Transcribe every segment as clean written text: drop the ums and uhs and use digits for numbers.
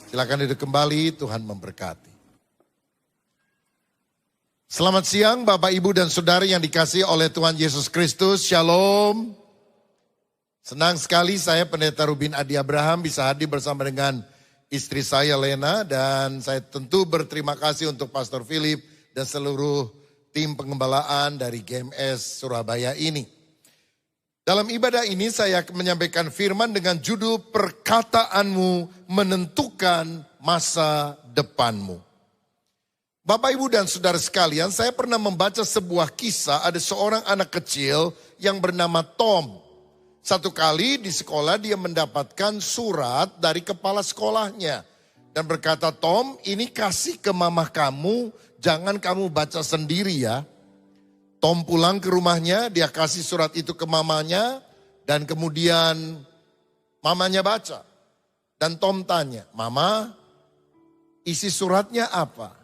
Silakan duduk kembali, Tuhan memberkati. Selamat siang Bapak, Ibu, dan Saudara yang dikasihi oleh Tuhan Yesus Kristus. Shalom. Senang sekali saya Pendeta Rubin Adi Abraham bisa hadir bersama dengan istri saya Lena. Dan saya tentu berterima kasih untuk Pastor Philip dan seluruh tim pengembalaan dari GMS Surabaya ini. Dalam ibadah ini saya menyampaikan firman dengan judul Perkataanmu Menentukan Masa Depanmu. Bapak, Ibu, dan Saudara sekalian, saya pernah membaca sebuah kisah, ada seorang anak kecil yang bernama Tom. Satu kali di sekolah dia mendapatkan surat dari kepala sekolahnya. Dan berkata, Tom, ini kasih ke mama kamu, jangan kamu baca sendiri ya. Tom pulang ke rumahnya, dia kasih surat itu ke mamanya, dan kemudian mamanya baca. Dan Tom tanya, Mama, isi suratnya apa?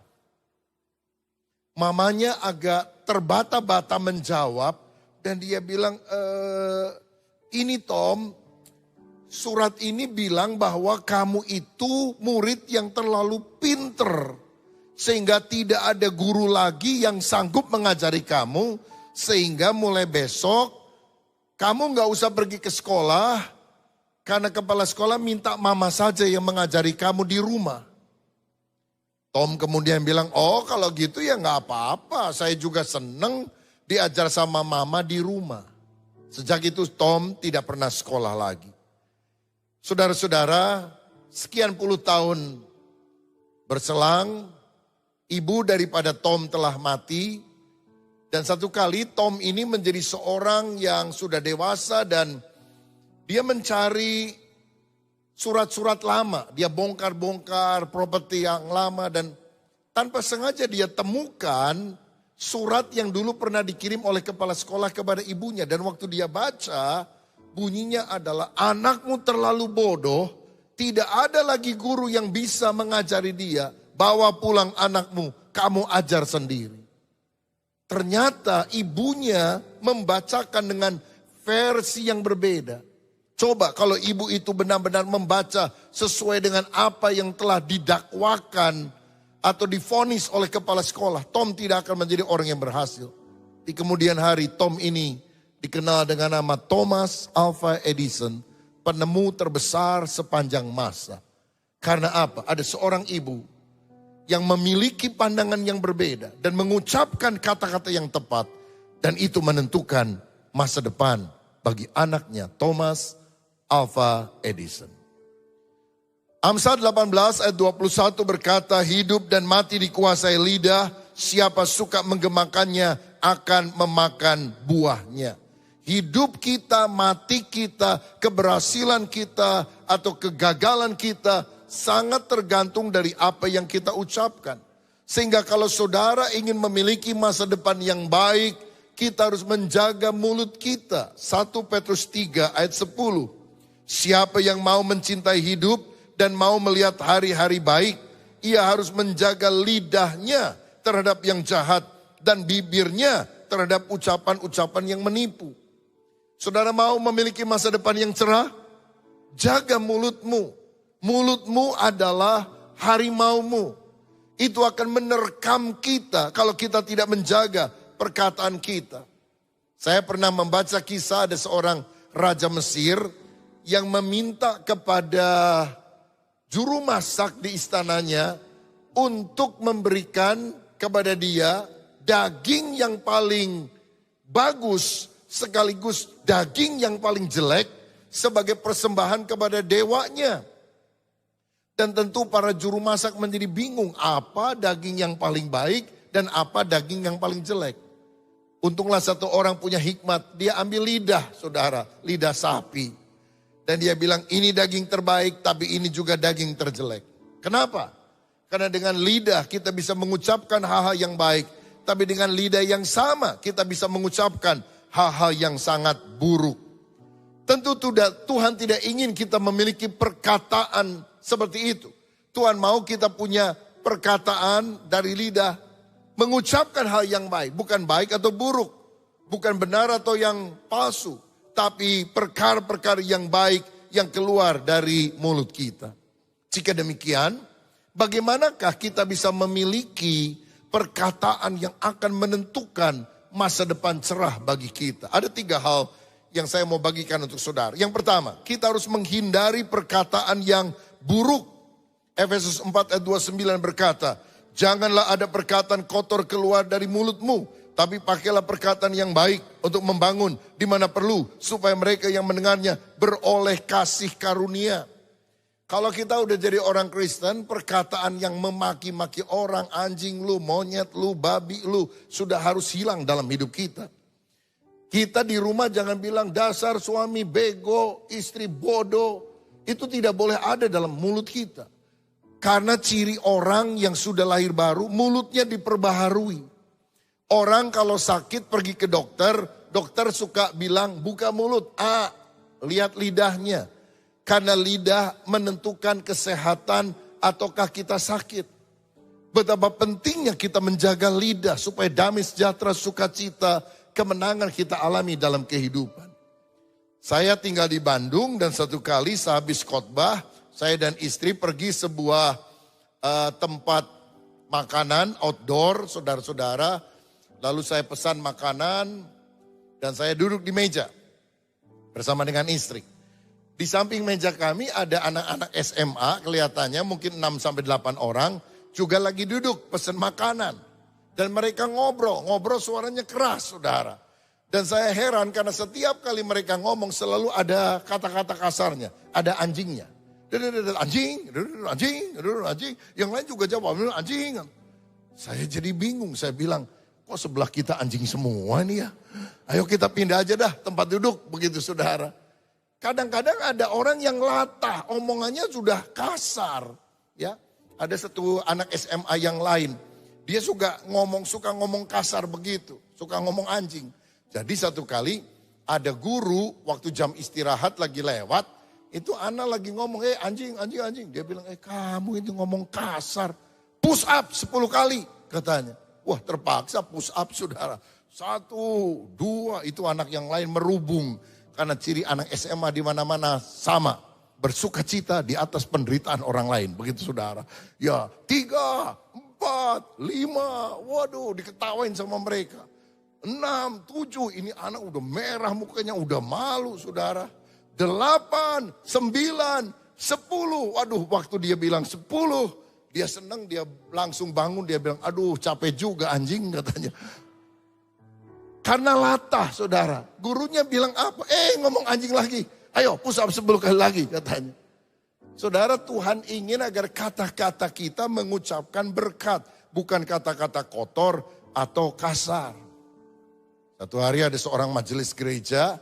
Mamanya agak terbata-bata menjawab dan dia bilang, ini Tom, surat ini bilang bahwa kamu itu murid yang terlalu pinter. Sehingga tidak ada guru lagi yang sanggup mengajari kamu. Sehingga mulai besok kamu gak usah pergi ke sekolah. Karena kepala sekolah minta mama saja yang mengajari kamu di rumah. Tom kemudian bilang, oh kalau gitu ya gak apa-apa. Saya juga seneng diajar sama mama di rumah. Sejak itu Tom tidak pernah sekolah lagi. Saudara-saudara, sekian puluh tahun berselang, ibu daripada Tom telah mati. Dan satu kali Tom ini menjadi seorang yang sudah dewasa dan dia mencari surat-surat lama. Dia bongkar-bongkar properti yang lama dan tanpa sengaja dia temukan surat yang dulu pernah dikirim oleh kepala sekolah kepada ibunya. Dan waktu dia baca, bunyinya adalah, anakmu terlalu bodoh, tidak ada lagi guru yang bisa mengajari dia. Bawa pulang anakmu, kamu ajar sendiri. Ternyata ibunya membacakan dengan versi yang berbeda. Coba kalau ibu itu benar-benar membaca sesuai dengan apa yang telah didakwakan atau divonis oleh kepala sekolah, Tom tidak akan menjadi orang yang berhasil. Di kemudian hari Tom ini dikenal dengan nama Thomas Alva Edison, penemu terbesar sepanjang masa. Karena apa? Ada seorang ibu yang memiliki pandangan yang berbeda dan mengucapkan kata-kata yang tepat. Dan itu menentukan masa depan bagi anaknya Thomas Alva Edison. Amsal 18 ayat 21 berkata, hidup dan mati dikuasai lidah, siapa suka menggemakannya akan memakan buahnya. Hidup kita, mati kita, keberhasilan kita atau kegagalan kita sangat tergantung dari apa yang kita ucapkan. Sehingga kalau saudara ingin memiliki masa depan yang baik, kita harus menjaga mulut kita. 1 Petrus 3 ayat 10. Siapa yang mau mencintai hidup dan mau melihat hari-hari baik, ia harus menjaga lidahnya terhadap yang jahat dan bibirnya terhadap ucapan-ucapan yang menipu. Saudara mau memiliki masa depan yang cerah? Jaga mulutmu. Mulutmu adalah harimaumu. Itu akan menerkam kita kalau kita tidak menjaga perkataan kita. Saya pernah membaca kisah ada seorang raja Mesir yang meminta kepada juru masak di istananya untuk memberikan kepada dia daging yang paling bagus sekaligus daging yang paling jelek sebagai persembahan kepada dewanya. Dan tentu para juru masak menjadi bingung apa daging yang paling baik dan apa daging yang paling jelek. Untunglah satu orang punya hikmat, dia ambil lidah saudara, lidah sapi. Dan dia bilang ini daging terbaik tapi ini juga daging terjelek. Kenapa? Karena dengan lidah kita bisa mengucapkan hal-hal yang baik. Tapi dengan lidah yang sama kita bisa mengucapkan hal-hal yang sangat buruk. Tentu Tuhan tidak ingin kita memiliki perkataan seperti itu. Tuhan mau kita punya perkataan dari lidah. Mengucapkan hal yang baik. Bukan baik atau buruk. Bukan benar atau yang palsu. Tapi perkara-perkara yang baik yang keluar dari mulut kita. Jika demikian, bagaimanakah kita bisa memiliki perkataan yang akan menentukan masa depan cerah bagi kita? Ada 3 hal yang saya mau bagikan untuk saudara. Yang pertama, kita harus menghindari perkataan yang buruk. Efesus 4 ayat 29 berkata, janganlah ada perkataan kotor keluar dari mulutmu, tapi pakailah perkataan yang baik untuk membangun di mana perlu, supaya mereka yang mendengarnya beroleh kasih karunia. Kalau kita udah jadi orang Kristen, perkataan yang memaki-maki orang, anjing lu, monyet lu, babi lu, sudah harus hilang dalam hidup kita. Kita di rumah jangan bilang dasar suami bego, istri bodoh. Itu tidak boleh ada dalam mulut kita. Karena ciri orang yang sudah lahir baru, mulutnya diperbaharui. Orang kalau sakit pergi ke dokter, dokter suka bilang buka mulut. Lihat lidahnya. Karena lidah menentukan kesehatan ataukah kita sakit. Betapa pentingnya kita menjaga lidah supaya damai sejahtera, sukacita, kemenangan kita alami dalam kehidupan. Saya tinggal di Bandung dan satu kali sehabis khotbah, saya dan istri pergi sebuah tempat makanan outdoor, saudara-saudara. Lalu saya pesan makanan dan saya duduk di meja bersama dengan istri. Di samping meja kami ada anak-anak SMA, kelihatannya mungkin 6-8 orang juga lagi duduk pesan makanan. Dan mereka ngobrol suaranya keras saudara. Dan saya heran karena setiap kali mereka ngomong selalu ada kata-kata kasarnya, ada anjingnya. Anjing, anjing. Yang lain juga jawab, anjing. Saya jadi bingung, saya bilang, kok sebelah kita anjing semua nih ya. Ayo kita pindah aja dah tempat duduk, begitu saudara. Kadang-kadang ada orang yang latah, omongannya sudah kasar. Ya, ada satu anak SMA yang lain, dia suka ngomong kasar begitu, suka ngomong anjing. Jadi satu kali ada guru waktu jam istirahat lagi lewat, itu anak lagi ngomong, anjing. Dia bilang, kamu itu ngomong kasar, push up 10 kali katanya. Wah terpaksa push up saudara. 1, 2, itu anak yang lain merubung. Karena ciri anak SMA di mana-mana sama. Bersuka cita di atas penderitaan orang lain. Begitu saudara. Ya 3, 4, 5. Waduh diketawain sama mereka. 6, 7. Ini anak udah merah mukanya. Udah malu saudara. 8, 9, 10. Waduh waktu dia bilang 10. Dia senang, dia langsung bangun. Dia bilang aduh capek juga anjing katanya. Karena latah saudara. Gurunya bilang apa? Ngomong anjing lagi. Ayo push up 10 kali lagi katanya. Saudara, Tuhan ingin agar kata-kata kita mengucapkan berkat. Bukan kata-kata kotor atau kasar. Satu hari ada seorang majelis gereja.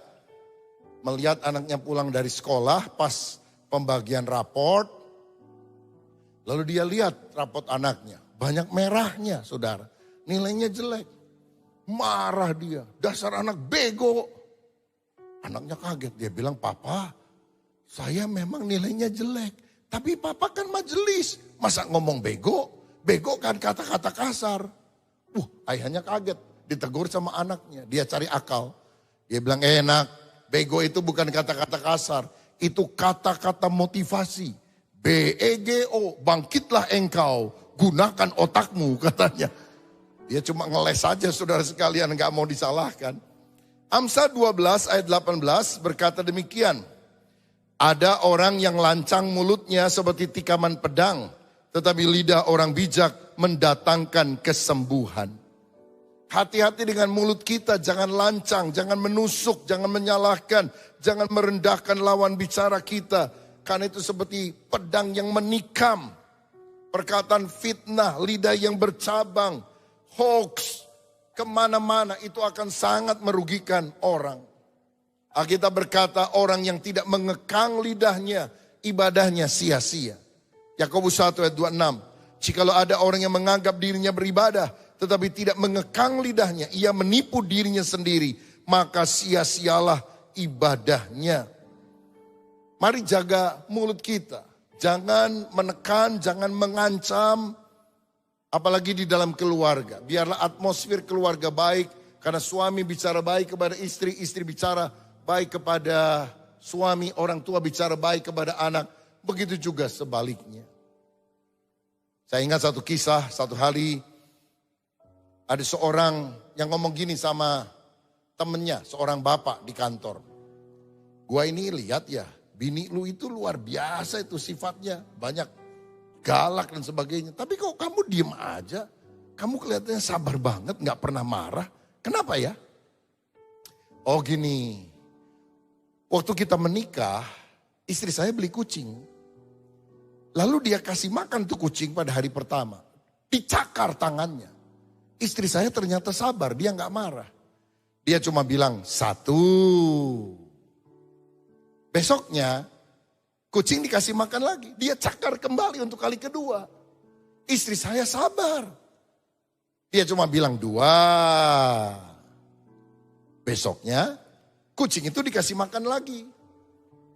Melihat anaknya pulang dari sekolah pas pembagian raport. Lalu dia lihat raport anaknya. Banyak merahnya saudara. Nilainya jelek. Marah dia, dasar anak bego. Anaknya kaget, dia bilang, papa saya memang nilainya jelek. Tapi papa kan majelis, masa ngomong bego? Bego kan kata-kata kasar. Ayahnya kaget, ditegur sama anaknya, dia cari akal. Dia bilang, enak, bego itu bukan kata-kata kasar. Itu kata-kata motivasi. BEGO, bangkitlah engkau, gunakan otakmu katanya. Dia cuma ngeles saja saudara sekalian, gak mau disalahkan. Amsal 12 ayat 18 berkata demikian. Ada orang yang lancang mulutnya seperti tikaman pedang, tetapi lidah orang bijak mendatangkan kesembuhan. Hati-hati dengan mulut kita, jangan lancang, jangan menusuk, jangan menyalahkan, jangan merendahkan lawan bicara kita. Karena itu seperti pedang yang menikam. Perkataan fitnah, lidah yang bercabang, hoax, kemana-mana itu akan sangat merugikan orang. Alkitab berkata orang yang tidak mengekang lidahnya, ibadahnya sia-sia. Yakobus 1 ayat 26. Jikalau ada orang yang menganggap dirinya beribadah, tetapi tidak mengekang lidahnya, ia menipu dirinya sendiri, maka sia-sialah ibadahnya. Mari jaga mulut kita. Jangan menekan, jangan mengancam. Apalagi di dalam keluarga. Biarlah atmosfer keluarga baik. Karena suami bicara baik kepada istri. Istri bicara baik kepada suami. Orang tua bicara baik kepada anak. begitu juga sebaliknya. Saya ingat satu kisah, satu hari ada seorang yang ngomong gini sama temennya, seorang bapak di kantor. Gua ini lihat ya, bini lu itu luar biasa itu sifatnya, banyak galak dan sebagainya. Tapi kok kamu diem aja, kamu kelihatannya sabar banget, gak pernah marah. Kenapa ya? Oh gini, waktu kita menikah, istri saya beli kucing. Lalu dia kasih makan tuh kucing pada hari pertama. Dicakar tangannya. Istri saya ternyata sabar, dia gak marah. Dia cuma bilang, 1. Besoknya, kucing dikasih makan lagi. Dia cakar kembali untuk kali kedua. Istri saya sabar. Dia cuma bilang 2. Besoknya, kucing itu dikasih makan lagi.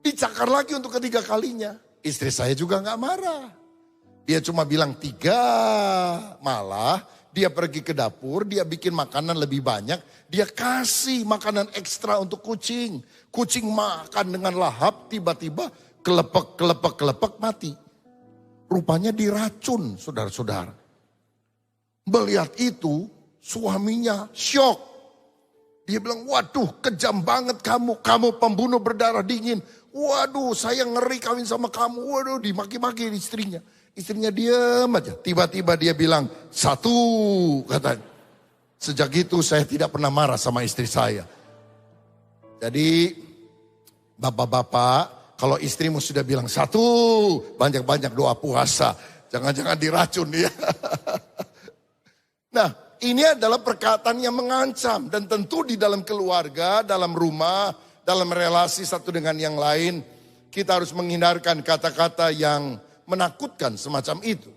Dicakar lagi untuk ketiga kalinya. Istri saya juga gak marah. Dia cuma bilang 3. Malah dia pergi ke dapur, dia bikin makanan lebih banyak. Dia kasih makanan ekstra untuk kucing. Kucing makan dengan lahap, tiba-tiba kelepek mati. Rupanya diracun, saudara-saudara. Melihat itu, suaminya syok. Dia bilang, waduh kejam banget kamu pembunuh berdarah dingin. Waduh saya ngeri kawin sama kamu, waduh dimaki-maki istrinya. Istrinya diam aja, tiba-tiba dia bilang 1 katanya. Sejak itu saya tidak pernah marah sama istri saya. Jadi bapak-bapak, kalau istrimu sudah bilang 1, banyak-banyak doa puasa. Jangan-jangan diracun dia. Nah, ini adalah perkataan yang mengancam. Dan tentu di dalam keluarga, dalam rumah, dalam relasi satu dengan yang lain, kita harus menghindarkan kata-kata yang menakutkan semacam itu.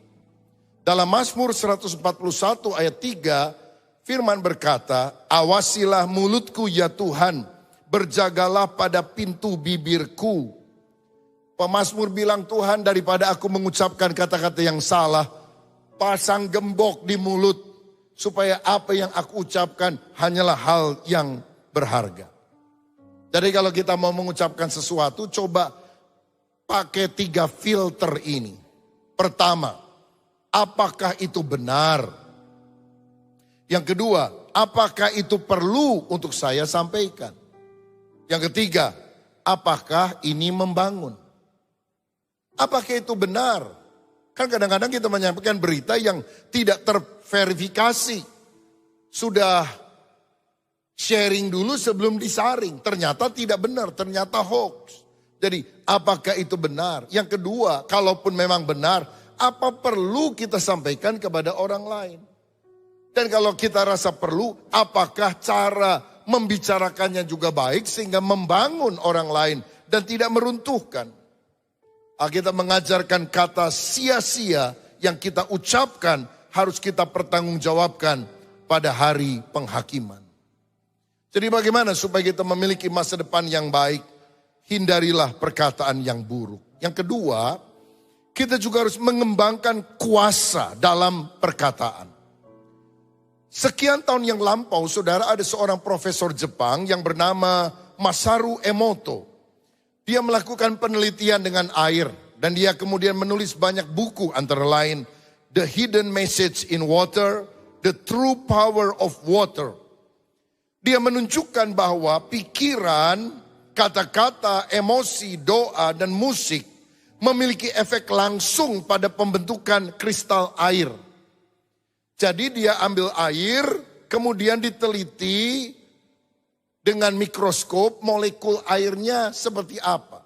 Dalam Mazmur 141 ayat 3, firman berkata, awasilah mulutku ya Tuhan, berjagalah pada pintu bibirku. Pemazmur bilang, Tuhan daripada aku mengucapkan kata-kata yang salah, pasang gembok di mulut, supaya apa yang aku ucapkan hanyalah hal yang berharga. Jadi kalau kita mau mengucapkan sesuatu, coba pakai 3 filter ini. Pertama, apakah itu benar? Yang kedua, apakah itu perlu untuk saya sampaikan? Yang ketiga, apakah ini membangun? Apakah itu benar? Kan kadang-kadang kita menyampaikan berita yang tidak terverifikasi. Sudah sharing dulu sebelum disaring. Ternyata tidak benar, ternyata hoax. Jadi apakah itu benar? Yang kedua, kalaupun memang benar, apa perlu kita sampaikan kepada orang lain? Dan kalau kita rasa perlu, apakah cara membicarakannya juga baik sehingga membangun orang lain dan tidak meruntuhkan? Kita mengajarkan kata sia-sia yang kita ucapkan harus kita pertanggungjawabkan pada hari penghakiman. Jadi bagaimana supaya kita memiliki masa depan yang baik? Hindarilah perkataan yang buruk. Yang kedua, kita juga harus mengembangkan kuasa dalam perkataan. Sekian tahun yang lampau, saudara, ada seorang profesor Jepang yang bernama Masaru Emoto. Dia melakukan penelitian dengan air dan dia kemudian menulis banyak buku, antara lain The Hidden Message in Water, The True Power of Water. Dia menunjukkan bahwa pikiran, kata-kata, emosi, doa, dan musik memiliki efek langsung pada pembentukan kristal air. Jadi dia ambil air, kemudian diteliti dengan mikroskop molekul airnya seperti apa.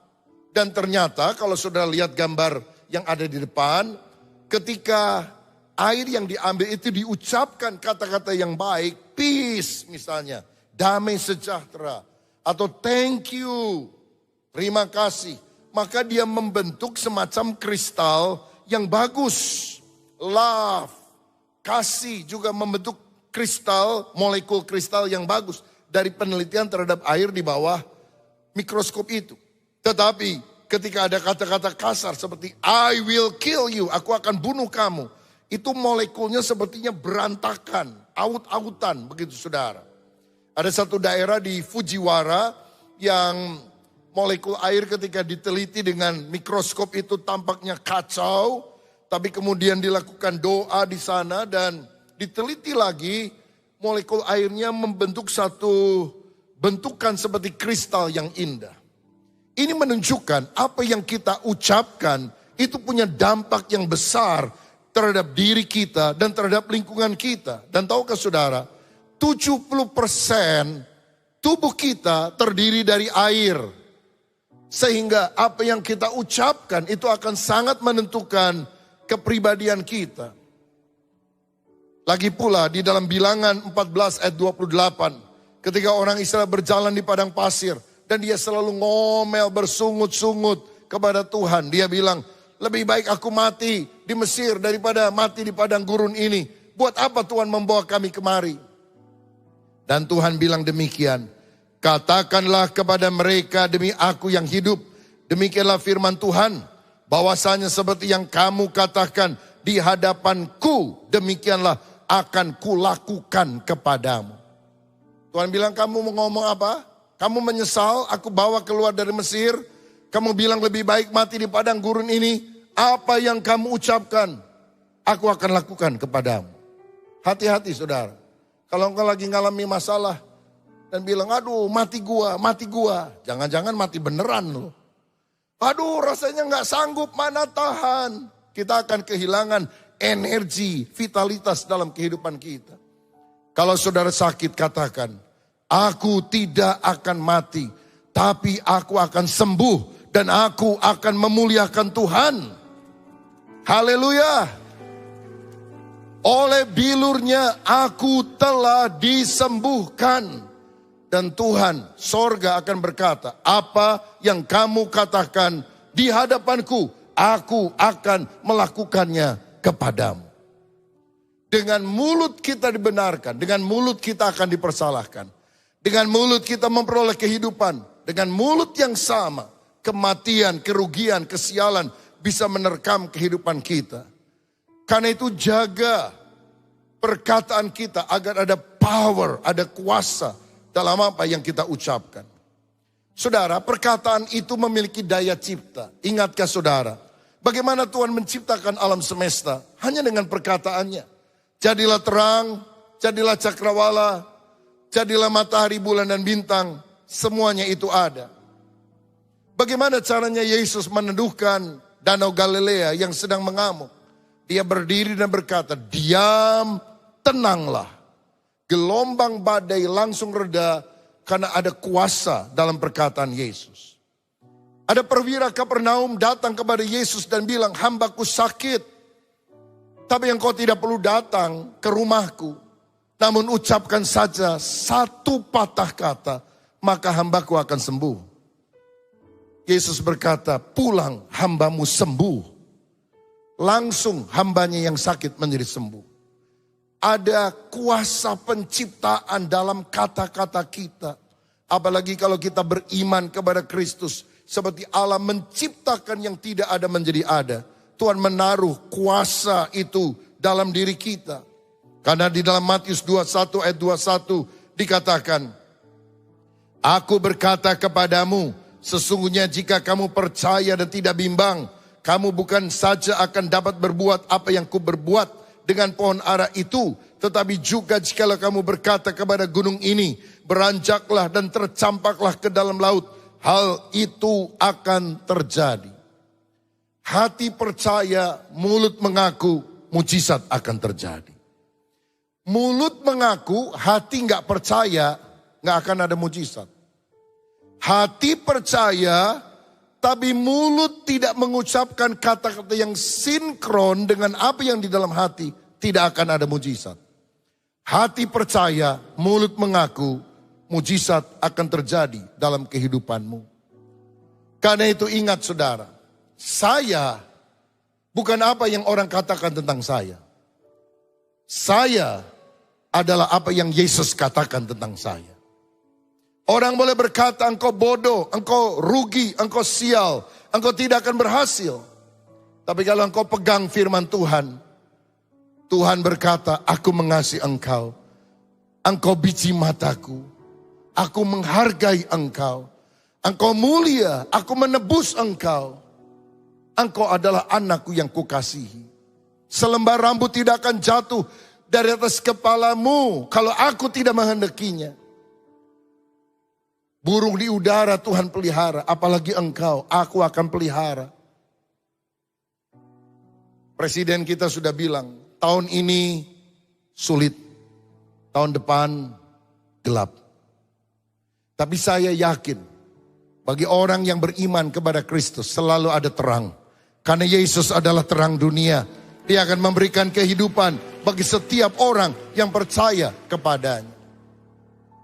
Dan ternyata kalau saudara lihat gambar yang ada di depan, ketika air yang diambil itu diucapkan kata-kata yang baik, peace misalnya, damai sejahtera, atau thank you, terima kasih. Maka dia membentuk semacam kristal yang bagus. Love, kasih juga membentuk kristal, molekul kristal yang bagus. Dari penelitian terhadap air di bawah mikroskop itu. Tetapi ketika ada kata-kata kasar seperti I will kill you, aku akan bunuh kamu. Itu molekulnya sepertinya berantakan, aut-autan begitu saudara. Ada satu daerah di Fujiwara yang molekul air ketika diteliti dengan mikroskop itu tampaknya kacau. Tapi kemudian dilakukan doa di sana dan diteliti lagi, molekul airnya membentuk satu bentukan seperti kristal yang indah. Ini menunjukkan apa yang kita ucapkan itu punya dampak yang besar terhadap diri kita dan terhadap lingkungan kita. Dan tahukah saudara, 70% tubuh kita terdiri dari air. Sehingga apa yang kita ucapkan itu akan sangat menentukan kepribadian kita. Lagi pula di dalam Bilangan 14 ayat 28. Ketika orang Israel berjalan di padang pasir. Dan dia selalu ngomel bersungut-sungut kepada Tuhan. Dia bilang, lebih baik aku mati di Mesir daripada mati di padang gurun ini. Buat apa Tuhan membawa kami kemari? Dan Tuhan bilang demikian. Katakanlah kepada mereka demi aku yang hidup. Demikianlah firman Tuhan. Bahwasanya seperti yang kamu katakan di hadapanku. Demikianlah akan kulakukan kepadamu. Tuhan bilang kamu mau ngomong apa? Kamu menyesal aku bawa keluar dari Mesir. Kamu bilang lebih baik mati di padang gurun ini. Apa yang kamu ucapkan, aku akan lakukan kepadamu. Hati-hati saudara. Kalau engkau lagi ngalami masalah dan bilang, aduh mati gua. Jangan-jangan mati beneran loh. Aduh rasanya gak sanggup, mana tahan. Kita akan kehilangan energi, vitalitas dalam kehidupan kita. Kalau saudara sakit katakan, aku tidak akan mati, tapi aku akan sembuh dan aku akan memuliakan Tuhan. Haleluya. Oleh bilurnya aku telah disembuhkan. Dan Tuhan sorga akan berkata, apa yang kamu katakan di hadapanku, aku akan melakukannya kepadamu. Dengan mulut kita dibenarkan, dengan mulut kita akan dipersalahkan. Dengan mulut kita memperoleh kehidupan, dengan mulut yang sama, kematian, kerugian, kesialan bisa menerkam kehidupan kita. Karena itu jaga perkataan kita agar ada power, ada kuasa dalam apa yang kita ucapkan. Saudara, perkataan itu memiliki daya cipta. Ingatkah saudara, bagaimana Tuhan menciptakan alam semesta? Hanya dengan perkataannya. Jadilah terang, jadilah cakrawala, jadilah matahari, bulan dan bintang. Semuanya itu ada. Bagaimana caranya Yesus meneduhkan Danau Galilea yang sedang mengamuk? Dia berdiri dan berkata, diam, tenanglah. Gelombang badai langsung reda karena ada kuasa dalam perkataan Yesus. Ada perwira Kapernaum datang kepada Yesus dan bilang, hambaku sakit. Tapi engkau tidak perlu datang ke rumahku. Namun ucapkan saja satu patah kata, maka hambaku akan sembuh. Yesus berkata, pulang hambamu sembuh. Langsung hambanya yang sakit menjadi sembuh. Ada kuasa penciptaan dalam kata-kata kita. Apalagi kalau kita beriman kepada Kristus. Seperti Allah menciptakan yang tidak ada menjadi ada. Tuhan menaruh kuasa itu dalam diri kita. Karena di dalam Matius 21 ayat 21 dikatakan. Aku berkata kepadamu, sesungguhnya jika kamu percaya dan tidak bimbang. Kamu bukan saja akan dapat berbuat apa yang ku berbuat dengan pohon ara itu, tetapi juga jikalau kamu berkata kepada gunung ini, beranjaklah dan tercampaklah ke dalam laut, hal itu akan terjadi. Hati percaya, mulut mengaku, mujizat akan terjadi. Mulut mengaku, hati nggak percaya, nggak akan ada mujizat. Hati percaya, tapi mulut tidak mengucapkan kata-kata yang sinkron dengan apa yang di dalam hati, tidak akan ada mujizat. Hati percaya, mulut mengaku, mujizat akan terjadi dalam kehidupanmu. Karena itu ingat saudara, saya bukan apa yang orang katakan tentang saya. Saya adalah apa yang Yesus katakan tentang saya. Orang boleh berkata engkau bodoh, engkau rugi, engkau sial, engkau tidak akan berhasil. Tapi kalau engkau pegang firman Tuhan, Tuhan berkata, aku mengasihi engkau. Engkau biji mataku, aku menghargai engkau. Engkau mulia, aku menebus engkau. Engkau adalah anakku yang kukasihi. Selembar rambut tidak akan jatuh dari atas kepalamu kalau aku tidak menghendakinya. Burung di udara Tuhan pelihara, apalagi engkau, aku akan pelihara. Presiden kita sudah bilang, tahun ini sulit, tahun depan gelap. Tapi saya yakin, bagi orang yang beriman kepada Kristus selalu ada terang. Karena Yesus adalah terang dunia. Dia akan memberikan kehidupan bagi setiap orang yang percaya kepadanya.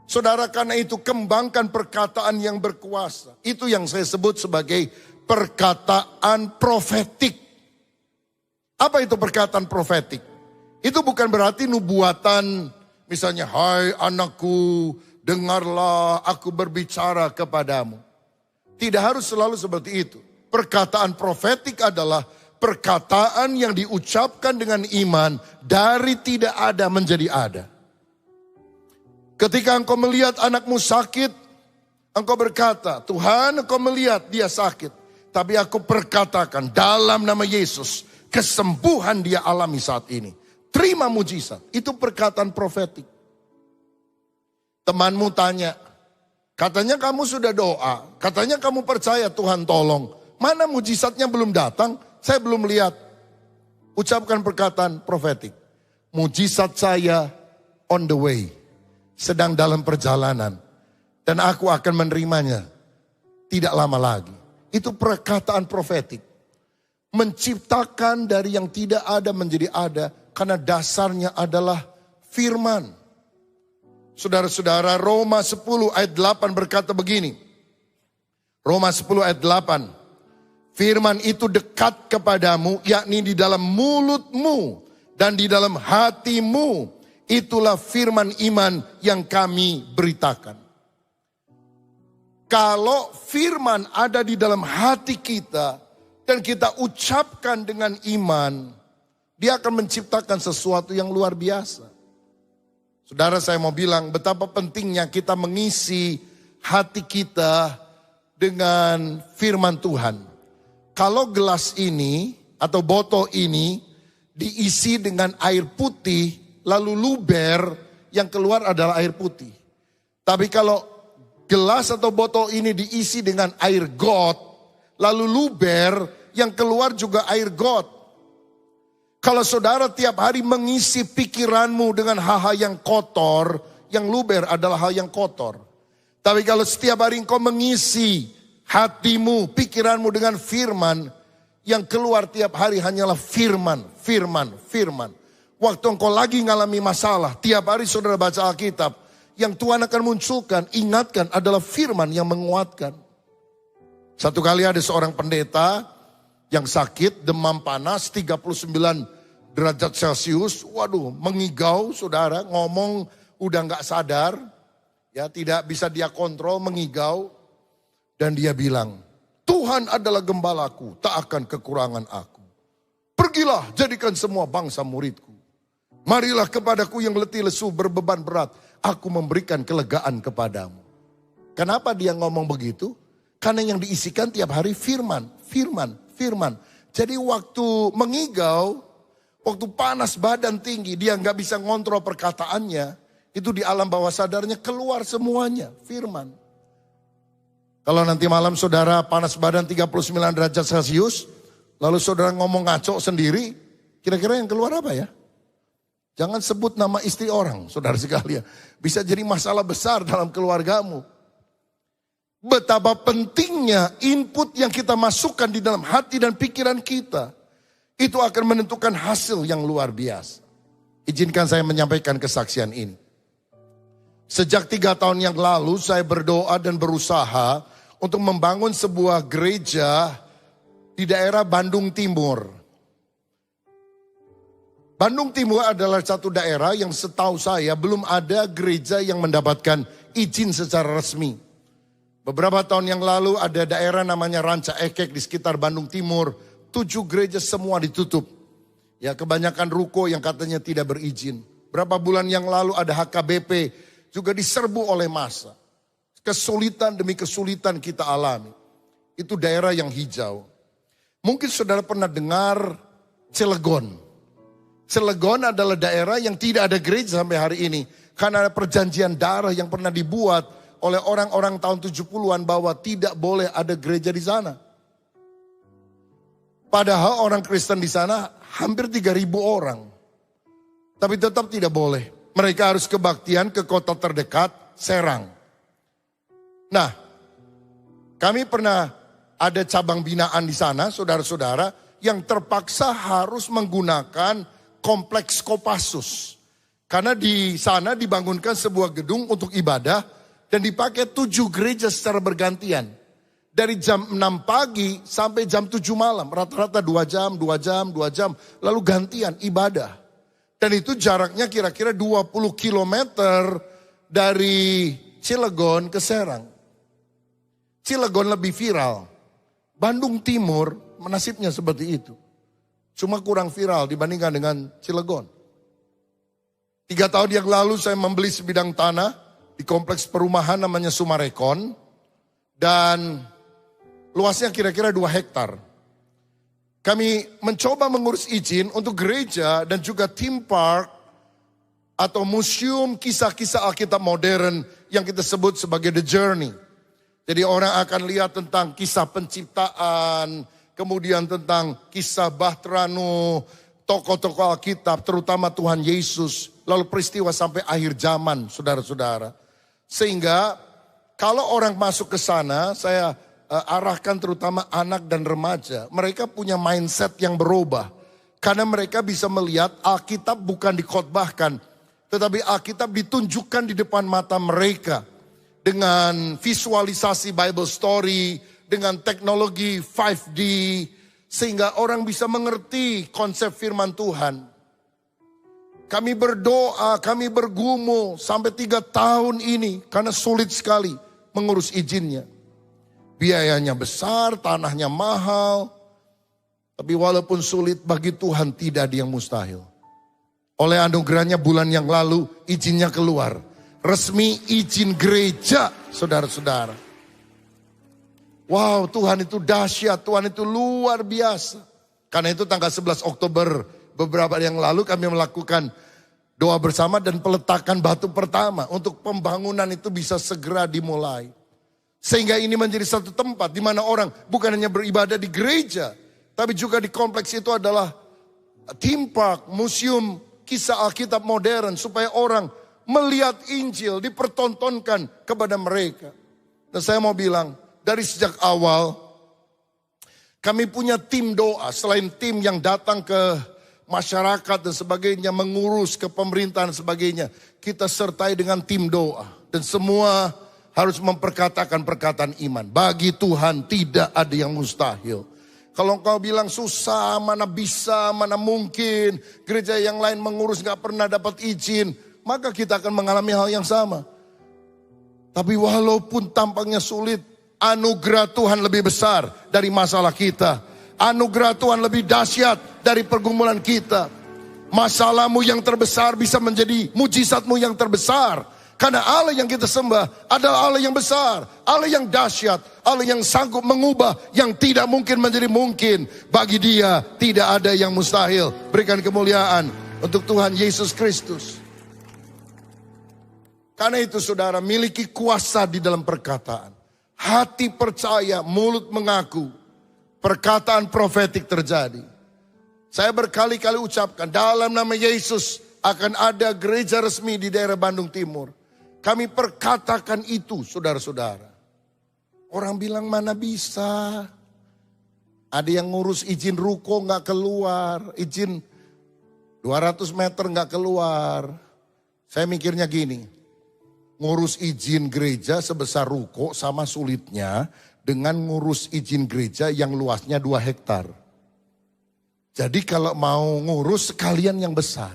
Saudara, karena itu kembangkan perkataan yang berkuasa. Itu yang saya sebut sebagai perkataan profetik. Apa itu perkataan profetik? Itu bukan berarti nubuatan, misalnya, hai anakku, dengarlah aku berbicara kepadamu. Tidak harus selalu seperti itu. Perkataan profetik adalah perkataan yang diucapkan dengan iman dari tidak ada menjadi ada. Ketika engkau melihat anakmu sakit, engkau berkata, Tuhan, engkau melihat dia sakit. Tapi aku perkatakan dalam nama Yesus, kesembuhan dia alami saat ini. Terima mujizat. Itu perkataan profetik. Temanmu tanya, katanya kamu sudah doa, katanya kamu percaya Tuhan tolong. Mana mujizatnya belum datang? Saya belum lihat. Ucapkan perkataan profetik. Mujizat saya on the way. Sedang dalam perjalanan. Dan aku akan menerimanya. Tidak lama lagi. Itu perkataan profetik. Menciptakan dari yang tidak ada menjadi ada. Karena dasarnya adalah firman. Saudara-saudara, Roma 10 ayat 8 berkata begini. Roma 10 ayat 8. Firman itu dekat kepadamu, yakni di dalam mulutmu dan di dalam hatimu. Itulah firman iman yang kami beritakan. Kalau firman ada di dalam hati kita dan kita ucapkan dengan iman, dia akan menciptakan sesuatu yang luar biasa. Saudara, saya mau bilang betapa pentingnya kita mengisi hati kita dengan firman Tuhan. Kalau gelas ini atau botol ini diisi dengan air putih, lalu luber, yang keluar adalah air putih. Tapi kalau gelas atau botol ini diisi dengan air got, lalu luber, yang keluar juga air got. Kalau saudara tiap hari mengisi pikiranmu dengan hal-hal yang kotor, yang luber adalah hal yang kotor. Tapi kalau setiap hari engkau mengisi hatimu, pikiranmu dengan firman, yang keluar tiap hari hanyalah firman, firman, firman. Waktu engkau lagi ngalami masalah, tiap hari saudara baca Alkitab, yang Tuhan akan munculkan, ingatkan adalah firman yang menguatkan. Satu kali ada seorang pendeta yang sakit, demam panas 39 derajat Celcius. Waduh, mengigau saudara, ngomong udah gak sadar, ya tidak bisa dia kontrol, mengigau. Dan dia bilang, Tuhan adalah gembalaku, tak akan kekurangan aku. Pergilah, jadikan semua bangsa muridku. Marilah kepadaku yang letih lesu berbeban berat, aku memberikan kelegaan kepadamu. Kenapa dia ngomong begitu? Karena yang diisikan tiap hari firman, firman, firman. Jadi waktu mengigau, waktu panas badan tinggi, dia nggak bisa ngontrol perkataannya. Itu di alam bawah sadarnya keluar semuanya, firman. Kalau nanti malam saudara panas badan 39 derajat Celcius, lalu saudara ngomong ngaco sendiri, kira-kira yang keluar apa ya? Jangan sebut nama istri orang, saudara sekalian. Bisa jadi masalah besar dalam keluargamu. Betapa pentingnya input yang kita masukkan di dalam hati dan pikiran kita. Itu akan menentukan hasil yang luar biasa. Izinkan saya menyampaikan kesaksian ini. Sejak 3 tahun yang lalu saya berdoa dan berusaha untuk membangun sebuah gereja di daerah Bandung Timur. Bandung Timur adalah satu daerah yang setahu saya belum ada gereja yang mendapatkan izin secara resmi. Beberapa tahun yang lalu ada daerah namanya Ranca Ekek di sekitar Bandung Timur. 7 gereja semua ditutup. Ya, kebanyakan ruko yang katanya tidak berizin. Berapa bulan yang lalu ada HKBP juga diserbu oleh massa. Kesulitan demi kesulitan kita alami. Itu daerah yang hijau. Mungkin saudara pernah dengar Cilegon. Cilegon adalah daerah yang tidak ada gereja sampai hari ini. Karena ada perjanjian darah yang pernah dibuat oleh orang-orang tahun 70-an bahwa tidak boleh ada gereja di sana. Padahal orang Kristen di sana hampir 3.000 orang. Tapi tetap tidak boleh. Mereka harus kebaktian ke kota terdekat, Serang. Nah, kami pernah ada cabang binaan di sana, saudara-saudara, yang terpaksa harus menggunakan kompleks Kopassus. Karena di sana dibangunkan sebuah gedung untuk ibadah dan dipakai 7 gereja secara bergantian. Dari jam 6 pagi sampai jam 7 malam, rata-rata 2 jam, 2 jam, 2 jam, lalu gantian ibadah. Dan itu jaraknya kira-kira 20 kilometer dari Cilegon ke Serang. Cilegon lebih viral. Bandung Timur nasibnya seperti itu. Cuma kurang viral dibandingkan dengan Cilegon. 3 tahun yang lalu saya membeli sebidang tanah di kompleks perumahan namanya Sumarekon. Dan luasnya kira-kira 2 hektar. Kami mencoba mengurus izin untuk gereja dan juga theme park atau museum kisah-kisah Alkitab modern yang kita sebut sebagai The Journey. Jadi orang akan lihat tentang kisah penciptaan, kemudian tentang kisah Bahtranu, tokoh-tokoh Alkitab, terutama Tuhan Yesus, lalu peristiwa sampai akhir zaman, saudara-saudara. Sehingga kalau orang masuk ke sana, saya arahkan terutama anak dan remaja, mereka punya mindset yang berubah. Karena mereka bisa melihat Alkitab bukan dikhotbahkan, tetapi Alkitab ditunjukkan di depan mata mereka. Dengan visualisasi Bible story, dengan teknologi 5D, sehingga orang bisa mengerti konsep firman Tuhan. Kami berdoa, kami bergumul sampai 3 tahun ini, karena sulit sekali mengurus izinnya. Biayanya besar, tanahnya mahal, tapi walaupun sulit bagi Tuhan tidak ada yang mustahil. Oleh anugerahnya bulan yang lalu izinnya keluar. Resmi izin gereja, saudara-saudara. Wow, Tuhan itu dahsyat, Tuhan itu luar biasa. Karena itu tanggal 11 Oktober beberapa yang lalu kami melakukan doa bersama dan peletakan batu pertama untuk pembangunan itu bisa segera dimulai. Sehingga ini menjadi satu tempat di mana orang bukan hanya beribadah di gereja, tapi juga di kompleks itu adalah theme park, museum kisah Alkitab modern supaya orang melihat Injil dipertontonkan kepada mereka. Dan saya mau bilang, dari sejak awal kami punya tim doa. Selain tim yang datang ke masyarakat dan sebagainya, mengurus ke pemerintahan dan sebagainya, kita sertai dengan tim doa. Dan semua harus memperkatakan perkataan iman. Bagi Tuhan tidak ada yang mustahil. Kalau engkau bilang susah, mana bisa, mana mungkin, gereja yang lain mengurus gak pernah dapat izin, maka kita akan mengalami hal yang sama. Tapi walaupun tampaknya sulit, anugerah Tuhan lebih besar dari masalah kita. Anugerah Tuhan lebih dahsyat dari pergumulan kita. Masalahmu yang terbesar bisa menjadi mujizatmu yang terbesar. Karena Allah yang kita sembah adalah Allah yang besar, Allah yang dahsyat, Allah yang sanggup mengubah yang tidak mungkin menjadi mungkin. Bagi Dia tidak ada yang mustahil. Berikan kemuliaan untuk Tuhan Yesus Kristus. Karena itu saudara, miliki kuasa di dalam perkataan. Hati percaya, mulut mengaku. Perkataan profetik terjadi. Saya berkali-kali ucapkan, dalam nama Yesus akan ada gereja resmi di daerah Bandung Timur. Kami perkatakan itu saudara-saudara. Orang bilang mana bisa. Ada yang ngurus izin ruko gak keluar. Izin 200 meter gak keluar. Saya mikirnya gini. Ngurus izin gereja sebesar ruko sama sulitnya dengan ngurus izin gereja yang luasnya 2 hektar. Jadi kalau mau ngurus sekalian yang besar.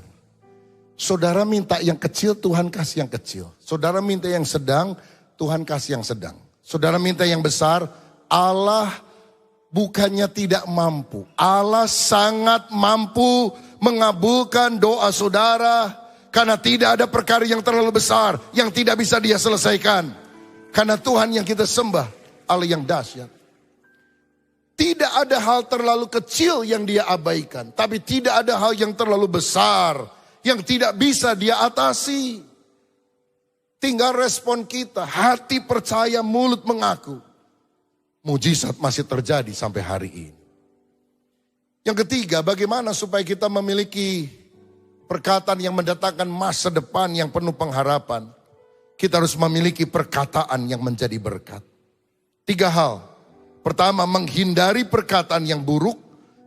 Saudara minta yang kecil, Tuhan kasih yang kecil. Saudara minta yang sedang, Tuhan kasih yang sedang. Saudara minta yang besar, Allah bukannya tidak mampu. Allah sangat mampu mengabulkan doa saudara. Karena tidak ada perkara yang terlalu besar yang tidak bisa Dia selesaikan. Karena Tuhan yang kita sembah, Allah yang dahsyat. Tidak ada hal terlalu kecil yang dia abaikan. Tapi tidak ada hal yang terlalu besar yang tidak bisa dia atasi. Tinggal respon kita, hati percaya, mulut mengaku. Mujizat masih terjadi sampai hari ini. Yang ketiga, bagaimana supaya kita memiliki perkataan yang mendatangkan masa depan yang penuh pengharapan. Kita harus memiliki perkataan yang menjadi berkat. 3 hal. Pertama, menghindari perkataan yang buruk.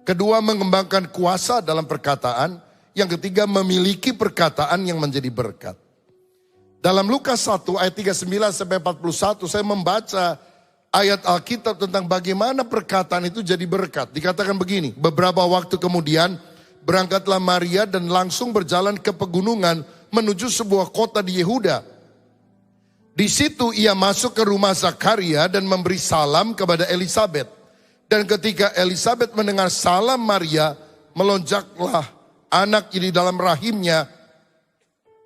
Kedua, mengembangkan kuasa dalam perkataan. Yang ketiga, memiliki perkataan yang menjadi berkat. Dalam Lukas 1 ayat 39 sampai 41 saya membaca ayat Alkitab tentang bagaimana perkataan itu jadi berkat. Dikatakan begini, beberapa waktu kemudian berangkatlah Maria dan langsung berjalan ke pegunungan menuju sebuah kota di Yehuda. Di situ ia masuk ke rumah Zakaria dan memberi salam kepada Elisabet. Dan ketika Elisabet mendengar salam Maria, melonjaklah anak di dalam rahimnya.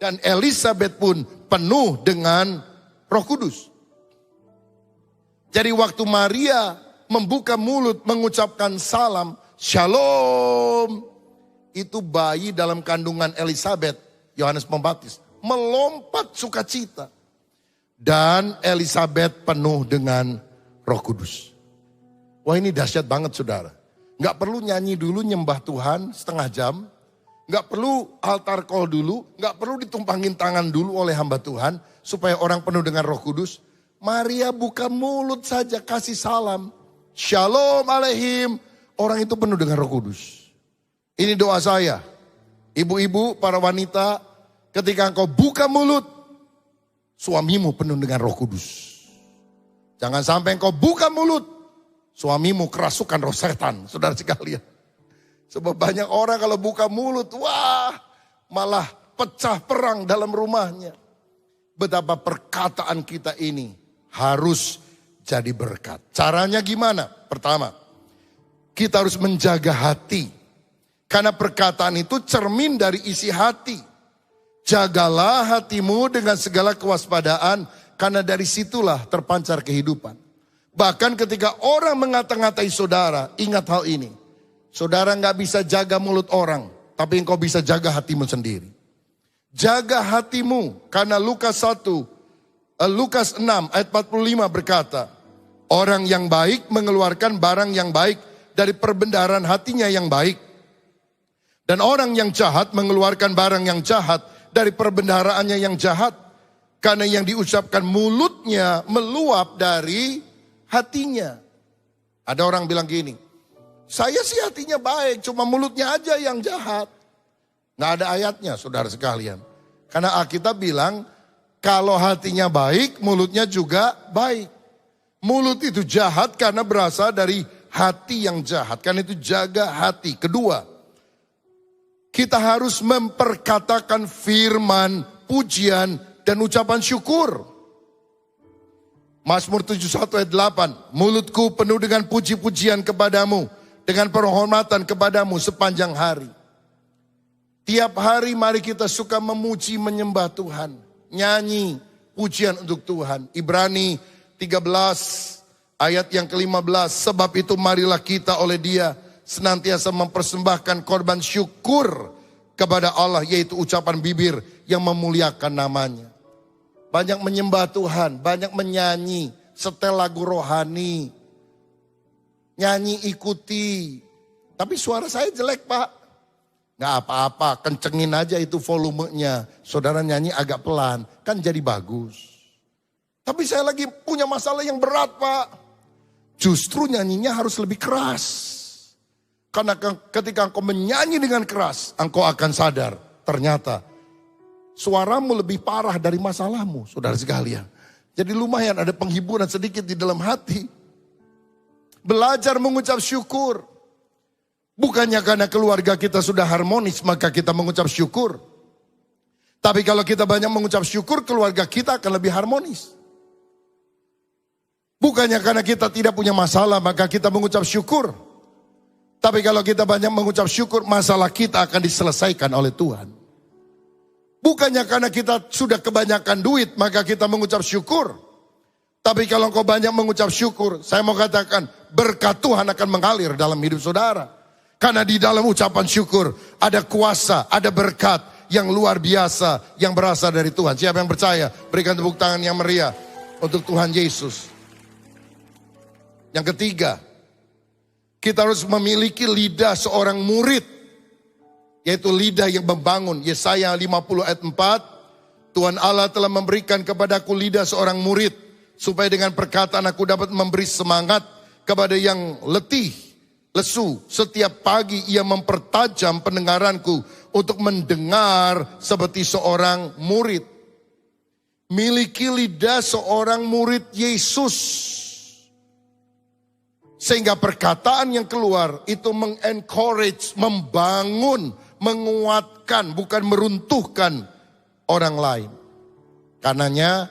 Dan Elisabet pun penuh dengan Roh Kudus. Jadi waktu Maria membuka mulut mengucapkan salam, Shalom. Itu bayi dalam kandungan Elisabet, Yohanes Pembaptis, melompat sukacita. Dan Elisabet penuh dengan Roh Kudus. Wah, ini dahsyat banget saudara. Gak perlu nyanyi dulu nyembah Tuhan setengah jam. Gak perlu altar call dulu. Gak perlu ditumpangin tangan dulu oleh hamba Tuhan. Supaya orang penuh dengan Roh Kudus. Maria buka mulut saja kasih salam. Shalom alaihim. Orang itu penuh dengan Roh Kudus. Ini doa saya. Ibu-ibu, para wanita. Ketika engkau buka mulut. Suamimu penuh dengan Roh Kudus. Jangan sampai engkau buka mulut. Suamimu kerasukan roh setan. Saudara sekalian. Sebab banyak orang kalau buka mulut, wah, malah pecah perang dalam rumahnya. Betapa perkataan kita ini harus jadi berkat. Caranya gimana? Pertama, kita harus menjaga hati. Karena perkataan itu cermin dari isi hati. Jagalah hatimu dengan segala kewaspadaan, karena dari situlah terpancar kehidupan. Bahkan ketika orang mengata-ngatai saudara, ingat hal ini. Saudara gak bisa jaga mulut orang, tapi engkau bisa jaga hatimu sendiri. Jaga hatimu, karena Lukas 6 ayat 45 berkata, orang yang baik mengeluarkan barang yang baik dari perbendaharaan hatinya yang baik. Dan orang yang jahat mengeluarkan barang yang jahat dari perbendaharaannya yang jahat. Karena yang diucapkan mulutnya meluap dari hatinya. Ada orang bilang gini, saya sih hatinya baik, cuma mulutnya aja yang jahat. Nggak ada ayatnya saudara sekalian. Karena Alkitab bilang, kalau hatinya baik, mulutnya juga baik. Mulut itu jahat karena berasal dari hati yang jahat. Karena itu jaga hati. Kedua, kita harus memperkatakan firman, pujian, dan ucapan syukur. Mazmur 71 ayat 8, mulutku penuh dengan puji-pujian kepadamu, dengan penghormatan kepadamu sepanjang hari. Tiap hari mari kita suka memuji menyembah Tuhan. Nyanyi pujian untuk Tuhan. Ibrani 13 ayat yang ke-15. Sebab itu marilah kita oleh Dia senantiasa mempersembahkan korban syukur kepada Allah. Yaitu ucapan bibir yang memuliakan namanya. Banyak menyembah Tuhan, banyak menyanyi, setel lagu rohani. Nyanyi ikuti. Tapi suara saya jelek Pak. Gak apa-apa, kencengin aja itu volumenya. Saudara nyanyi agak pelan, kan jadi bagus. Tapi saya lagi punya masalah yang berat Pak. Justru nyanyinya harus lebih keras. Karena ketika engkau menyanyi dengan keras, engkau akan sadar. Ternyata suaramu lebih parah dari masalahmu, saudara sekalian. Jadi lumayan ada penghiburan sedikit di dalam hati. Belajar mengucap syukur. Bukannya karena keluarga kita sudah harmonis maka kita mengucap syukur. Tapi kalau kita banyak mengucap syukur, keluarga kita akan lebih harmonis. Bukannya karena kita tidak punya masalah maka kita mengucap syukur. Tapi kalau kita banyak mengucap syukur, masalah kita akan diselesaikan oleh Tuhan. Bukannya karena kita sudah kebanyakan duit maka kita mengucap syukur. Tapi kalau engkau banyak mengucap syukur, saya mau katakan berkat Tuhan akan mengalir dalam hidup saudara. Karena di dalam ucapan syukur ada kuasa, ada berkat yang luar biasa yang berasal dari Tuhan. Siapa yang percaya? Berikan tepuk tangan yang meriah untuk Tuhan Yesus. Yang ketiga, kita harus memiliki lidah seorang murid, yaitu lidah yang membangun. Yesaya 50 ayat 4, Tuhan Allah telah memberikan kepadaku lidah seorang murid, supaya dengan perkataan aku dapat memberi semangat kepada yang letih, lesu. Setiap pagi ia mempertajam pendengaranku untuk mendengar seperti seorang murid. Miliki lidah seorang murid Yesus. Sehingga perkataan yang keluar itu mengencourage, membangun, menguatkan, bukan meruntuhkan orang lain. Karenanya,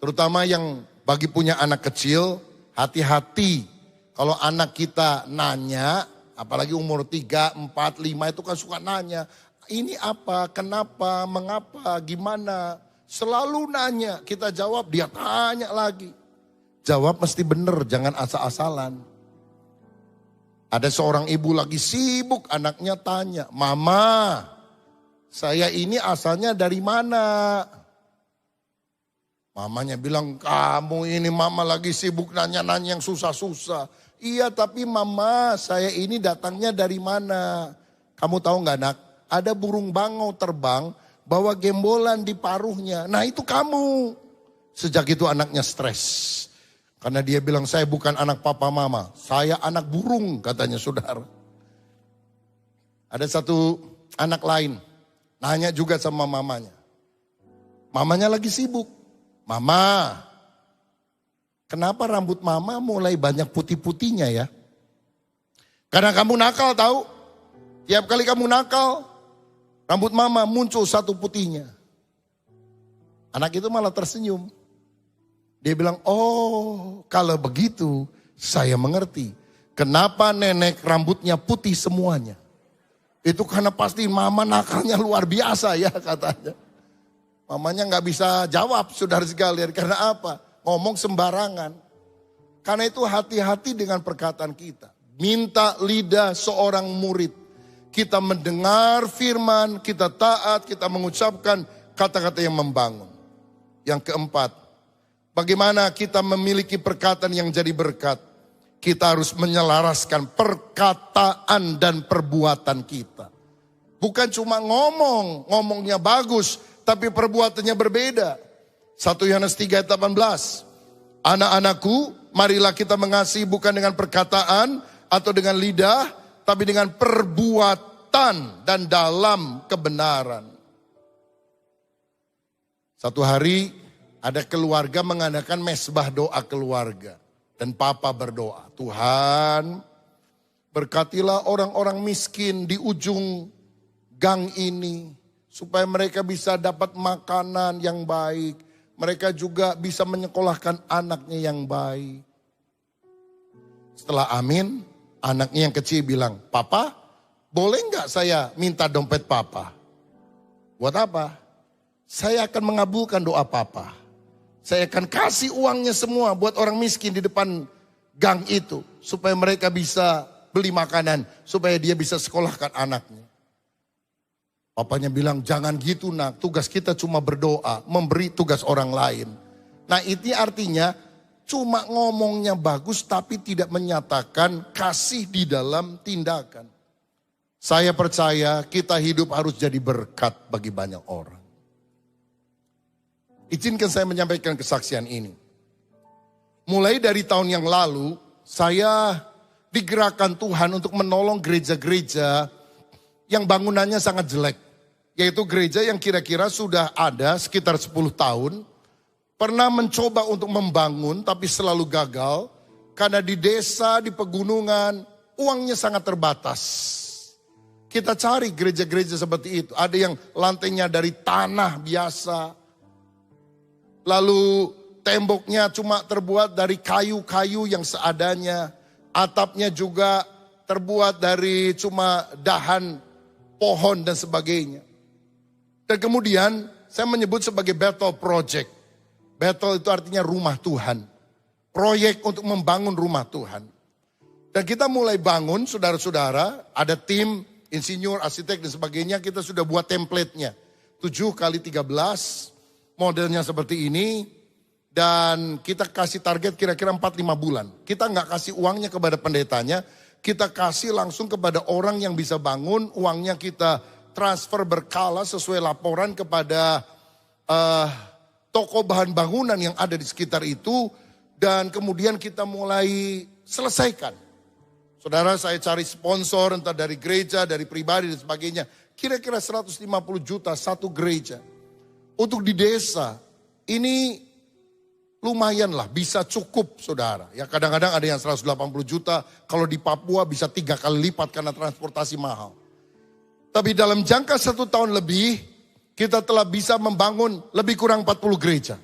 terutama yang bagi punya anak kecil, hati-hati. Kalau anak kita nanya, apalagi umur 3, 4, 5 itu kan suka nanya. Ini apa, kenapa, mengapa, gimana. Selalu nanya, kita jawab, dia tanya lagi. Jawab mesti benar, jangan asal-asalan. Ada seorang ibu lagi sibuk, anaknya tanya, Mama, saya ini asalnya dari mana? Mamanya bilang, kamu ini mama lagi sibuk nanya-nanya yang susah-susah. Iya tapi mama, saya ini datangnya dari mana? Kamu tahu gak nak, ada burung bangau terbang, bawa gembolan di paruhnya. Nah itu kamu. Sejak itu anaknya stres. Karena dia bilang, saya bukan anak papa mama, saya anak burung katanya saudara. Ada satu anak lain, nanya juga sama mamanya. Mamanya lagi sibuk. Mama, kenapa rambut mama mulai banyak putih-putihnya ya? Karena kamu nakal tahu. Tiap kali kamu nakal, rambut mama muncul satu putihnya. Anak itu malah tersenyum. Dia bilang, oh kalau begitu saya mengerti. Kenapa nenek rambutnya putih semuanya? Itu karena pasti mama nakalnya luar biasa ya katanya. Mamanya gak bisa jawab saudara sekalian. Karena apa? Ngomong sembarangan. Karena itu hati-hati dengan perkataan kita. Minta lidah seorang murid. Kita mendengar firman, kita taat, kita mengucapkan kata-kata yang membangun. Yang keempat, bagaimana kita memiliki perkataan yang jadi berkat. Kita harus menyelaraskan perkataan dan perbuatan kita. Bukan cuma ngomongnya bagus, tapi perbuatannya berbeda. 1 Yohanes 3 ayat 18. Anak-anakku, marilah kita mengasihi bukan dengan perkataan atau dengan lidah, tapi dengan perbuatan dan dalam kebenaran. Satu hari ada keluarga mengadakan mesbah doa keluarga. Dan papa berdoa, Tuhan berkatilah orang-orang miskin di ujung gang ini. Supaya mereka bisa dapat makanan yang baik. Mereka juga bisa menyekolahkan anaknya yang baik. Setelah amin, anaknya yang kecil bilang, Papa, boleh nggak saya minta dompet papa? Buat apa? Saya akan mengabulkan doa papa. Saya akan kasih uangnya semua buat orang miskin di depan gang itu. Supaya mereka bisa beli makanan. Supaya dia bisa sekolahkan anaknya. Papanya bilang, jangan gitu nak, tugas kita cuma berdoa, memberi tugas orang lain. Nah itu artinya cuma ngomongnya bagus tapi tidak menyatakan kasih di dalam tindakan. Saya percaya kita hidup harus jadi berkat bagi banyak orang. Izinkan saya menyampaikan kesaksian ini. Mulai dari tahun yang lalu, saya digerakkan Tuhan untuk menolong gereja-gereja yang bangunannya sangat jelek. Yaitu gereja yang kira-kira sudah ada sekitar 10 tahun. Pernah mencoba untuk membangun tapi selalu gagal. Karena di desa, di pegunungan, uangnya sangat terbatas. Kita cari gereja-gereja seperti itu. Ada yang lantainya dari tanah biasa. Lalu temboknya cuma terbuat dari kayu-kayu yang seadanya. Atapnya juga terbuat dari cuma dahan pohon dan sebagainya. Dan kemudian saya menyebut sebagai battle project. Bethel itu artinya rumah Tuhan. Proyek untuk membangun rumah Tuhan. Dan kita mulai bangun, saudara-saudara, ada tim, insinyur, arsitek dan sebagainya, kita sudah buat template-nya. 7 kali 13, modelnya seperti ini. Dan kita kasih target kira-kira 4-5 bulan. Kita nggak kasih uangnya kepada pendetanya, kita kasih langsung kepada orang yang bisa bangun, uangnya kita transfer berkala sesuai laporan kepada toko bahan bangunan yang ada di sekitar itu. Dan kemudian kita mulai selesaikan. Saudara, saya cari sponsor entah dari gereja, dari pribadi dan sebagainya. Kira-kira 150 juta satu gereja. Untuk di desa, ini lumayan lah, bisa cukup saudara. Ya kadang-kadang ada yang 180 juta, kalau di Papua bisa 3 kali lipat karena transportasi mahal. Tapi dalam jangka 1 tahun lebih, kita telah bisa membangun lebih kurang 40 gereja.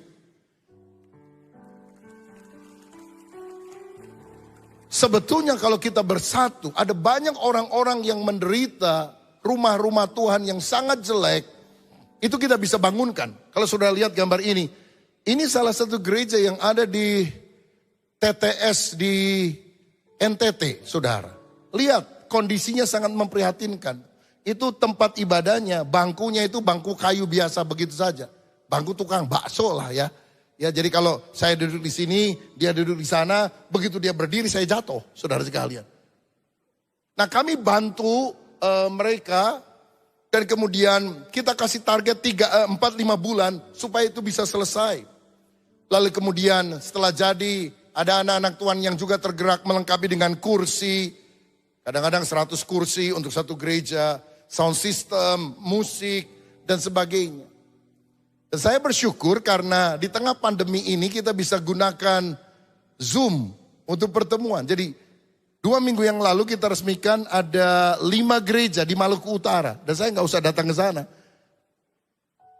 Sebetulnya kalau kita bersatu, ada banyak orang-orang yang menderita rumah-rumah Tuhan yang sangat jelek, itu kita bisa bangunkan. Kalau sudah lihat gambar ini salah satu gereja yang ada di TTS di NTT, saudara. Lihat, kondisinya sangat memprihatinkan. Itu tempat ibadahnya, bangkunya itu bangku kayu biasa begitu saja. Bangku tukang bakso lah ya. Ya jadi kalau saya duduk di sini, dia duduk di sana, begitu dia berdiri saya jatuh, saudara sekalian. Nah kami bantu mereka dan kemudian kita kasih target 4-5 bulan supaya itu bisa selesai. Lalu kemudian setelah jadi ada anak-anak Tuhan yang juga tergerak melengkapi dengan kursi. Kadang-kadang 100 kursi untuk satu gereja, sound system, musik dan sebagainya. Dan saya bersyukur karena di tengah pandemi ini kita bisa gunakan Zoom untuk pertemuan. Jadi 2 minggu yang lalu kita resmikan ada 5 gereja di Maluku Utara. Dan saya nggak usah datang ke sana.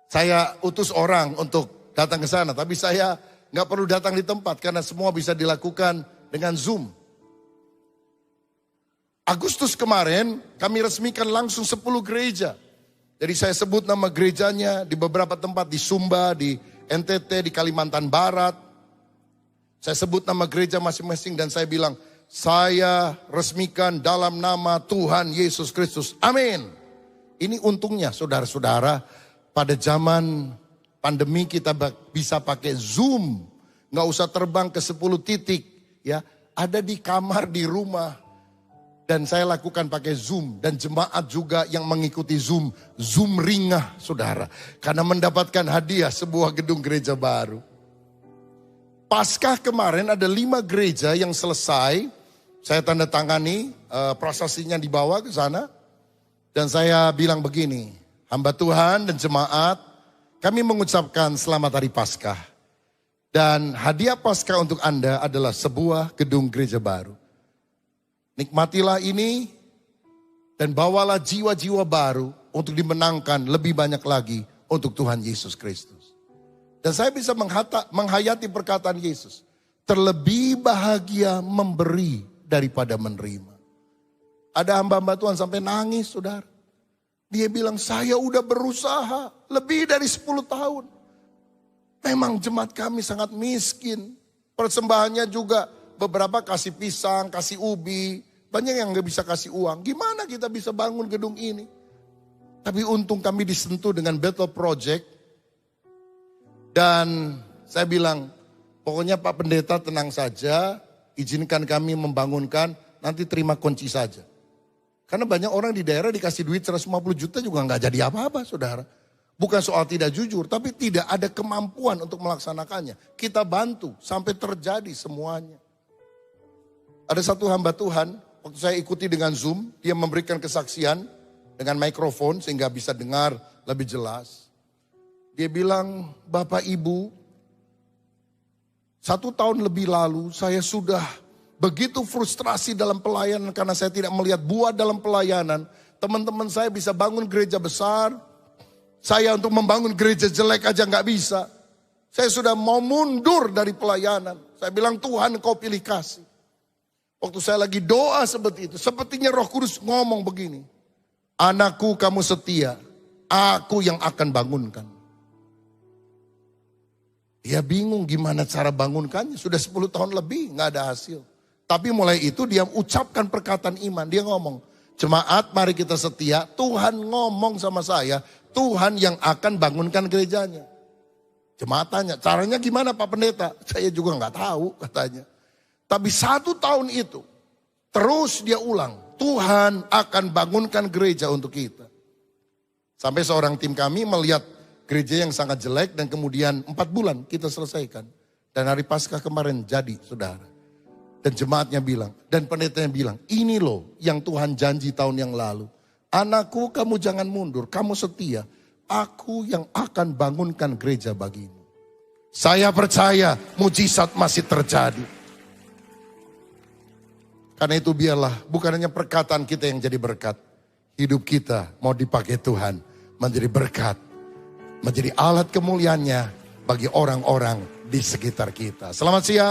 Saya utus orang untuk datang ke sana. Tapi saya nggak perlu datang di tempat karena semua bisa dilakukan dengan Zoom. Agustus kemarin kami resmikan langsung 10 gereja. Jadi saya sebut nama gerejanya di beberapa tempat di Sumba, di NTT, di Kalimantan Barat. Saya sebut nama gereja masing-masing dan saya bilang, saya resmikan dalam nama Tuhan Yesus Kristus. Amin. Ini untungnya saudara-saudara, pada zaman pandemi kita bisa pakai Zoom. Nggak usah terbang ke 10 titik. Ya, ada di kamar, di rumah. Dan saya lakukan pakai Zoom. Dan jemaat juga yang mengikuti Zoom. Zoom ringah saudara. Karena mendapatkan hadiah sebuah gedung gereja baru. Paskah kemarin ada 5 gereja yang selesai. Saya tanda tangani, prasasinya dibawa ke sana. Dan saya bilang begini. Hamba Tuhan dan jemaat, kami mengucapkan selamat hari Paskah. Dan hadiah Paskah untuk Anda adalah sebuah gedung gereja baru. Nikmatilah ini dan bawalah jiwa-jiwa baru untuk dimenangkan lebih banyak lagi untuk Tuhan Yesus Kristus. Dan saya bisa menghayati perkataan Yesus. Terlebih bahagia memberi daripada menerima. Ada hamba-hamba Tuhan sampai nangis saudara. Dia bilang saya udah berusaha lebih dari 10 tahun. Memang jemaat kami sangat miskin. Persembahannya juga beberapa kasih pisang, kasih ubi. Banyak yang gak bisa kasih uang. Gimana kita bisa bangun gedung ini? Tapi untung kami disentuh dengan Bethel Project. Dan saya bilang, pokoknya Pak Pendeta tenang saja. Izinkan kami membangunkan, nanti terima kunci saja. Karena banyak orang di daerah dikasih duit 150 juta juga gak jadi apa-apa saudara. Bukan soal tidak jujur, tapi tidak ada kemampuan untuk melaksanakannya. Kita bantu sampai terjadi semuanya. Ada satu hamba Tuhan, waktu saya ikuti dengan Zoom, dia memberikan kesaksian dengan mikrofon sehingga bisa dengar lebih jelas. Dia bilang, Bapak Ibu, 1 tahun lebih lalu saya sudah begitu frustrasi dalam pelayanan karena saya tidak melihat buah dalam pelayanan. Teman-teman saya bisa bangun gereja besar, saya untuk membangun gereja jelek aja gak bisa. Saya sudah mau mundur dari pelayanan. Saya bilang Tuhan kau pilih kasih. Waktu saya lagi doa seperti itu, sepertinya Roh Kudus ngomong begini. Anakku kamu setia, aku yang akan bangunkan. Dia bingung gimana cara bangunkannya. Sudah 10 tahun lebih nggak ada hasil. Tapi mulai itu dia ucapkan perkataan iman. Dia ngomong, jemaat mari kita setia. Tuhan ngomong sama saya, Tuhan yang akan bangunkan gerejanya. Jemaat tanya, caranya gimana Pak Pendeta? Saya juga nggak tahu katanya. Tapi 1 tahun itu terus dia ulang. Tuhan akan bangunkan gereja untuk kita. Sampai seorang tim kami melihat gereja yang sangat jelek dan kemudian 4 bulan kita selesaikan. Dan hari Paskah kemarin jadi saudara. Dan jemaatnya bilang, dan pendetanya bilang, ini loh yang Tuhan janji tahun yang lalu. Anakku kamu jangan mundur, kamu setia. Aku yang akan bangunkan gereja bagimu. Saya percaya mujizat masih terjadi. Karena itu biarlah bukan hanya perkataan kita yang jadi berkat. Hidup kita mau dipakai Tuhan menjadi berkat. Menjadi alat kemuliaannya bagi orang-orang di sekitar kita. Selamat siang.